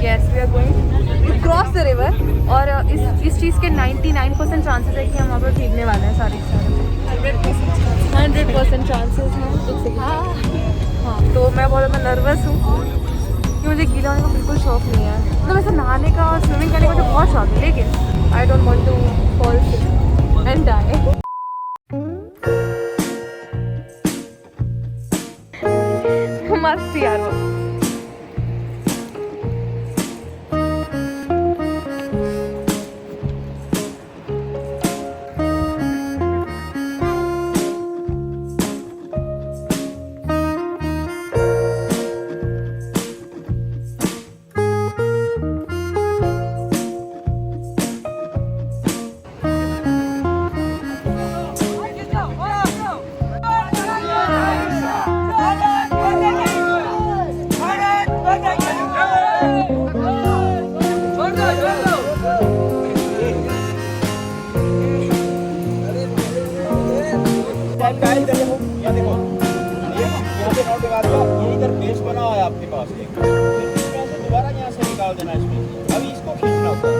Yes, we are going to cross the river. और इस चीज़ के 99% चांसेस है कि हम वहाँ पर भीगने वाले हैं सारे 100% चांसेस हैं। हाँ, तो मैं बहुत ज़्यादा नर्वस हूँ कि मुझे गीला होने का बिल्कुल शौक नहीं है। मतलब ऐसे नहाने का और स्विमिंग करने का मुझे बहुत शौक है, लेकिन I don't want to fall sick and die. मस्त यार वो। ये इधर बेस बना हुआ है आपके पास एक, इसमें दोबारा यहाँ से निकाल देना इसमें, अभी इसको खींचना होता है।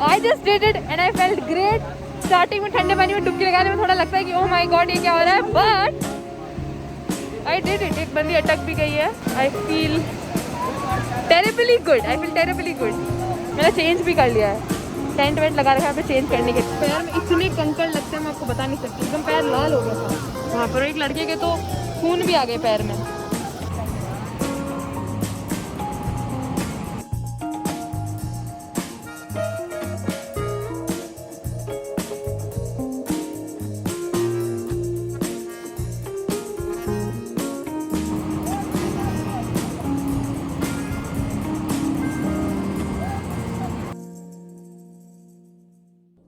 I just did it and I felt great. Starting में ठंडे पानी में डुबकी लगाने में थोड़ा लगता है कि ओह माय गॉड ये क्या हो रहा है, बट आई डिड इट। एक बंदी अटक भी गई है। I feel terribly good. मैंने चेंज भी कर लिया है, टेंट वेंट लगा रखा है पे चेंज करने के। पैर में इतने कंकड़ लगते हैं मैं आपको बता नहीं सकती, एकदम पैर लाल हो गया था वहाँ पर। एक लड़के के तो खून भी आ गए पैर में।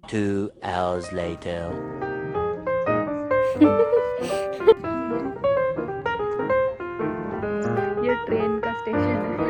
Two hours later. ये ट्रेन का स्टेशन है।